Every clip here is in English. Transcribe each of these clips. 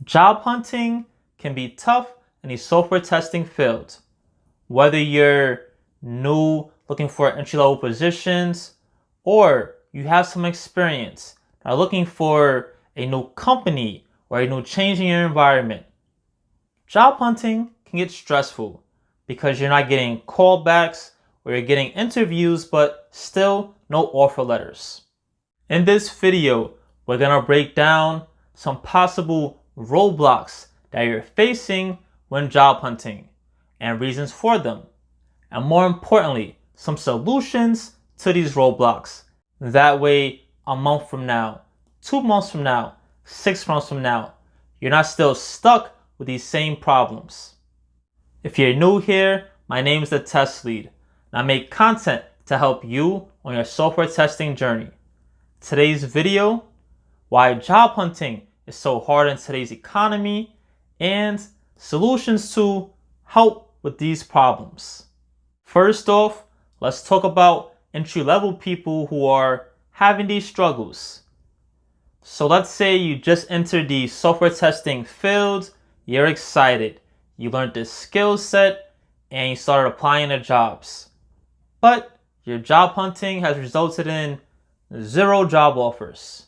Job hunting can be tough in the software testing field. Whether you're new looking for entry-level positions or you have some experience and are looking for a new company or a new change in your environment, job hunting can get stressful because you're not getting callbacks or you're getting interviews but still no offer letters. In this video, we're going to break down some possible roadblocks that you're facing when job hunting and reasons for them. And more importantly, some solutions to these roadblocks. That way, a month from now, 2 months from now, 6 months from now, you're not still stuck with these same problems. If you're new here, my name is the Test Lead, and I make content to help you on your software testing journey. Today's video, why job hunting is so hard in today's economy, and solutions to help with these problems. First off, let's talk about entry-level people who are having these struggles. So let's say you just entered the software testing field, you're excited, you learned this skill set, and you started applying to jobs. But your job hunting has resulted in 0 job offers.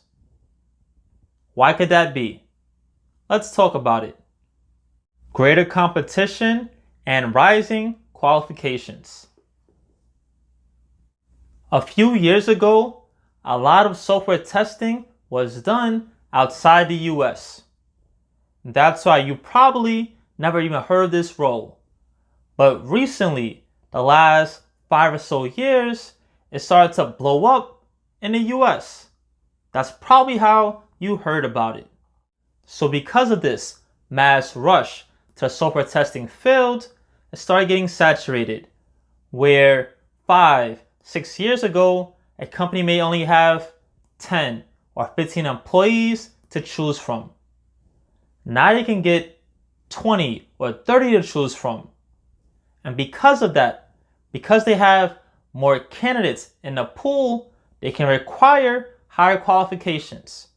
Why could that be? Let's talk about it. Greater competition and rising qualifications. A few years ago, a lot of software testing was done outside the US. That's why you probably never even heard this role. But recently, the last 5 or so years, it started to blow up in the US. That's probably how you heard about it. So because of this mass rush to the software testing field, it started getting saturated, where 5-6 years ago, a company may only have 10 or 15 employees to choose from. Now you can get 20 or 30 to choose from. And because of that, because they have more candidates in the pool, they can require higher qualifications.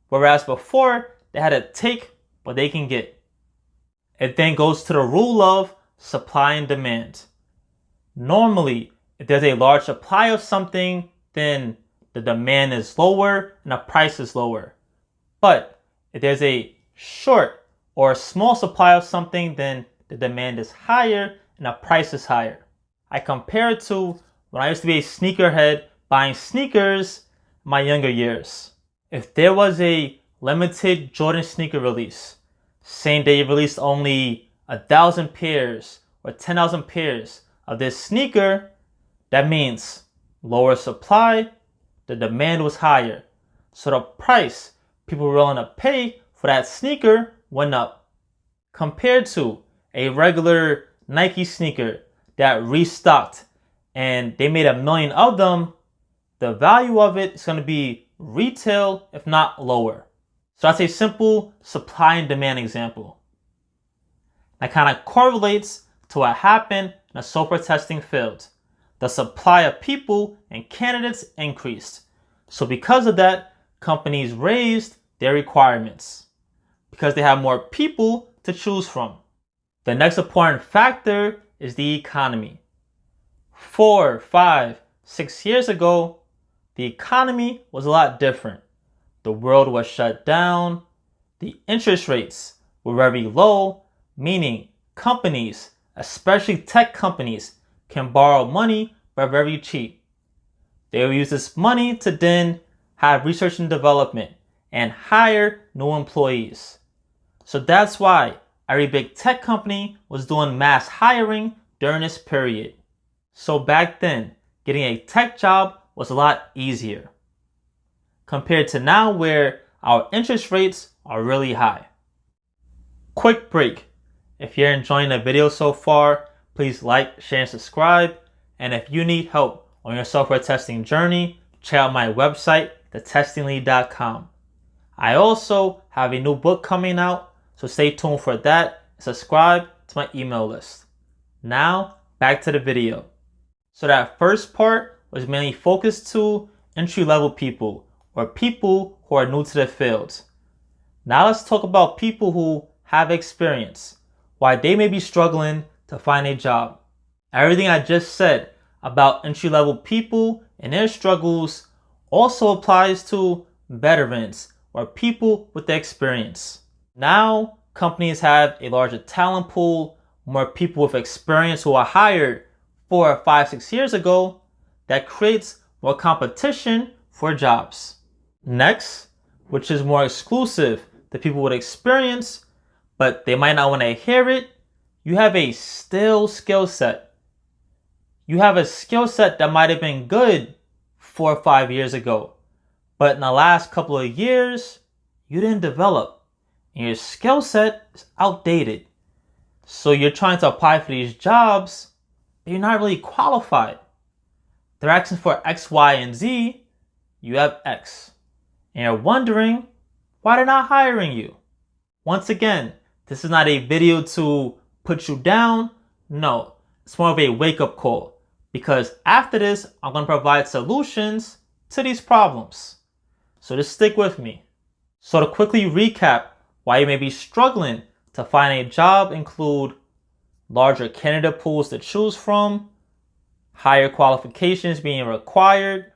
Whereas before, they had to take what they can get. It then goes to the rule of supply and demand. Normally, if there's a large supply of something, then the demand is lower and the price is lower. But if there's a short or a small supply of something, then the demand is higher and the price is higher. I compare it to when I used to be a sneakerhead buying sneakers in my younger years. If there was a limited Jordan sneaker release, saying they released only 1,000 pairs or 10,000 pairs of this sneaker, that means lower supply, the demand was higher. So the price people were willing to pay for that sneaker went up. Compared to a regular Nike sneaker that restocked and they made 1 million of them, the value of it is going to be retail, if not lower. So that's a simple supply and demand example. That kind of correlates to what happened in the software testing field. The supply of people and candidates increased. So because of that, companies raised their requirements because they have more people to choose from. The next important factor is the economy. 4, 5, 6 years ago, the economy was a lot different. The world was shut down. The interest rates were very low, meaning companies, especially tech companies, can borrow money for very cheap. They will use this money to then have research and development and hire new employees. So that's why every big tech company was doing mass hiring during this period. So back then, getting a tech job was a lot easier compared to now where our interest rates are really high. Quick break. If you're enjoying the video so far, please like, share, and subscribe. And if you need help on your software testing journey, check out my website, thetestinglead.com. I also have a new book coming out, so stay tuned for that and subscribe to my email list. Now, back to the video. So that first part was mainly focused to entry-level people or people who are new to the field. Now let's talk about people who have experience, why they may be struggling to find a job. Everything I just said about entry-level people and their struggles also applies to veterans or people with experience. Now, companies have a larger talent pool, more people with experience who are hired 4, 5, 6 years ago. That creates more competition for jobs. Next, which is more exclusive to people with experience, but they might not want to hear it, you have a still skill set. You have a skill set that might have been good 4 or 5 years ago, but in the last couple of years, you didn't develop, and your skill set is outdated. So you're trying to apply for these jobs, but you're not really qualified. They're asking for X, Y, and Z. You have X. And you're wondering why they're not hiring you. Once again, this is not a video to put you down. No, it's more of a wake-up call. Because after this, I'm going to provide solutions to these problems. So just stick with me. So to quickly recap why you may be struggling to find a job include larger candidate pools to choose from, higher qualifications being required,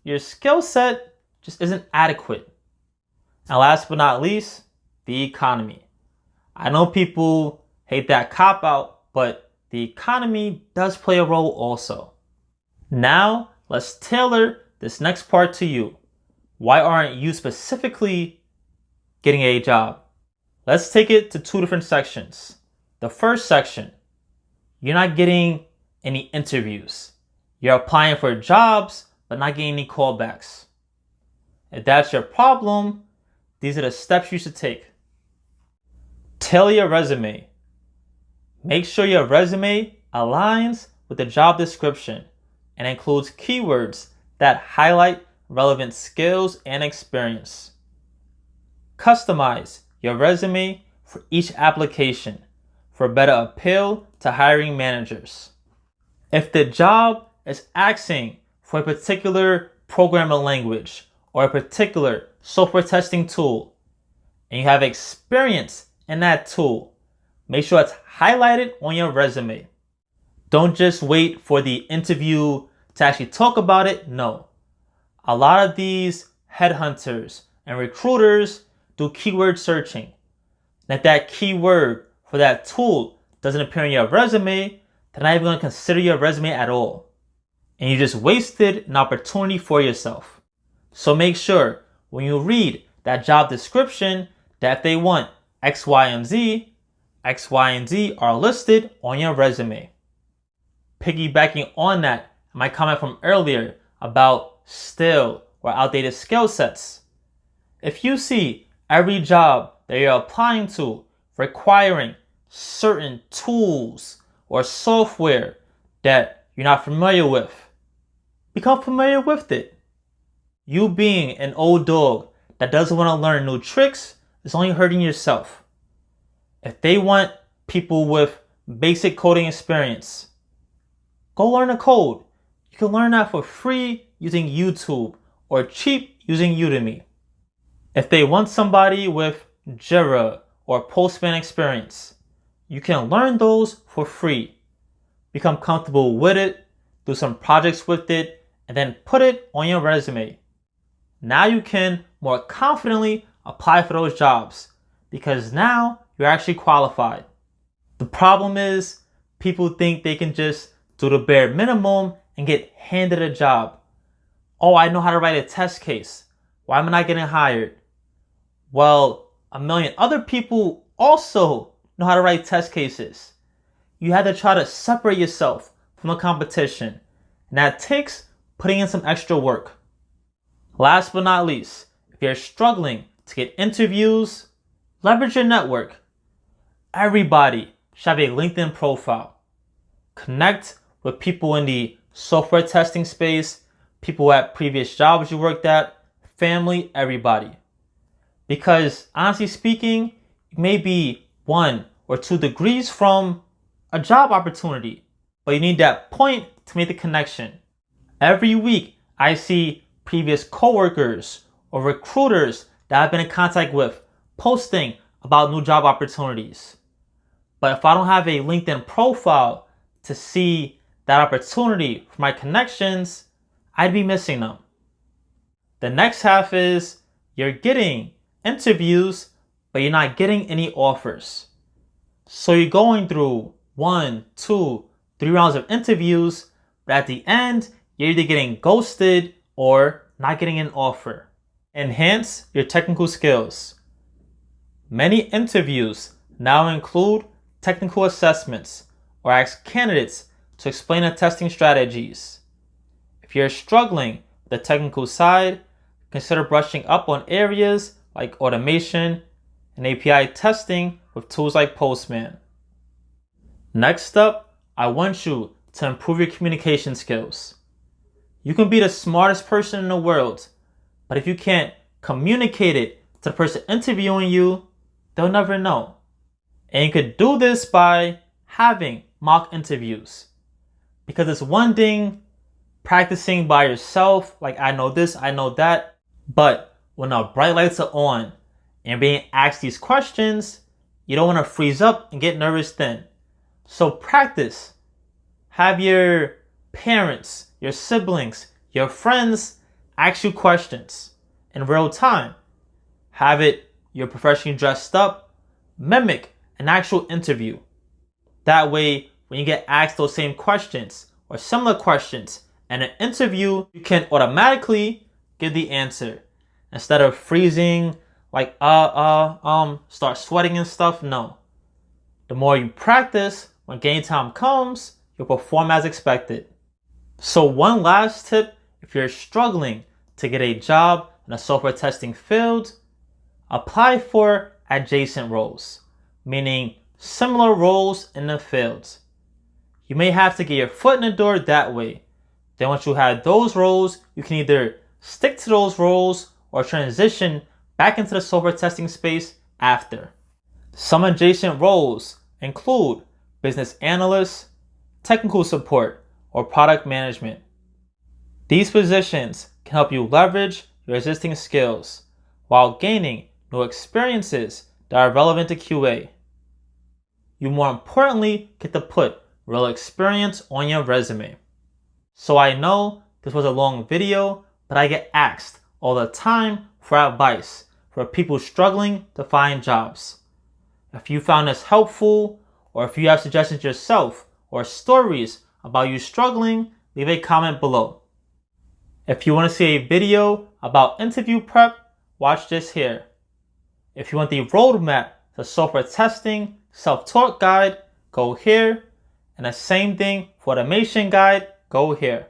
your skill set just isn't adequate. And last but not least, the economy. I know people hate that cop-out, but the economy does play a role also. Now, let's tailor this next part to you. Why aren't you specifically getting a job? Let's take it to 2 different sections. The first section, you're not getting any interviews. You're applying for jobs, but not getting any callbacks. If that's your problem, these are the steps you should take. Tailor your resume. Make sure your resume aligns with the job description and includes keywords that highlight relevant skills and experience. Customize your resume for each application for better appeal to hiring managers. If the job is asking for a particular programming language or a particular software testing tool, and you have experience in that tool, make sure it's highlighted on your resume. Don't just wait for the interview to actually talk about it. No. A lot of these headhunters and recruiters do keyword searching. And if that keyword for that tool doesn't appear in your resume, they're not even going to consider your resume at all. And you just wasted an opportunity for yourself. So make sure when you read that job description that if they want X, Y, and Z, X, Y, and Z are listed on your resume. Piggybacking on that, my comment from earlier about still or outdated skill sets. If you see every job that you're applying to requiring certain tools or software that you're not familiar with, become familiar with it. You being an old dog that doesn't want to learn new tricks is only hurting yourself. If they want people with basic coding experience, go learn a code. You can learn that for free using YouTube or cheap using Udemy. If they want somebody with Jira or Postman experience, you can learn those for free. Become comfortable with it, do some projects with it, and then put it on your resume. Now you can more confidently apply for those jobs because now you're actually qualified. The problem is people think they can just do the bare minimum and get handed a job. Oh, I know how to write a test case. Why am I not getting hired? Well, a million other people also know how to write test cases. You have to try to separate yourself from the competition, and that takes putting in some extra work. Last but not least, if you're struggling to get interviews, leverage your network. Everybody should have a LinkedIn profile. Connect with people in the software testing space, people at previous jobs you worked at, family, everybody. Because honestly speaking, you may be 1 or 2 degrees from a job opportunity, but you need that point to make the connection. Every week, I see previous coworkers or recruiters that I've been in contact with posting about new job opportunities. But if I don't have a LinkedIn profile to see that opportunity for my connections, I'd be missing them. The next half is you're getting interviews, but you're not getting any offers. So you're going through 1, 2, 3 rounds of interviews, but at the end, you're either getting ghosted or not getting an offer. Enhance your technical skills. Many interviews now include technical assessments or ask candidates to explain the testing strategies. If you're struggling with the technical side, consider brushing up on areas like automation and API testing with tools like Postman. Next up, I want you to improve your communication skills. You can be the smartest person in the world, but if you can't communicate it to the person interviewing you, they'll never know. And you could do this by having mock interviews. Because it's one thing practicing by yourself, like I know this, I know that, but when the bright lights are on and being asked these questions, you don't want to freeze up and get nervous then. So practice. Have your parents, your siblings, your friends ask you questions in real time. Have it you're professionally dressed up, mimic an actual interview. That way, when you get asked those same questions or similar questions in an interview, you can automatically give the answer instead of freezing, like start sweating and stuff. No. The more you practice, when game time comes, you'll perform as expected. So one last tip, if you're struggling to get a job in the software testing field, apply for adjacent roles, meaning similar roles in the fields. You may have to get your foot in the door that way. Then once you have those roles, you can either stick to those roles or transition back into the software testing space after. Some adjacent roles include business analyst, technical support, or product management. These positions can help you leverage your existing skills while gaining new experiences that are relevant to QA. You more importantly get to put real experience on your resume. So I know this was a long video, but I get asked all the time for advice for people struggling to find jobs. If you found this helpful, or if you have suggestions yourself or stories about you struggling, leave a comment below. If you want to see a video about interview prep, watch this here. If you want the roadmap to software testing self-taught guide, go here. And the same thing for automation guide, go here.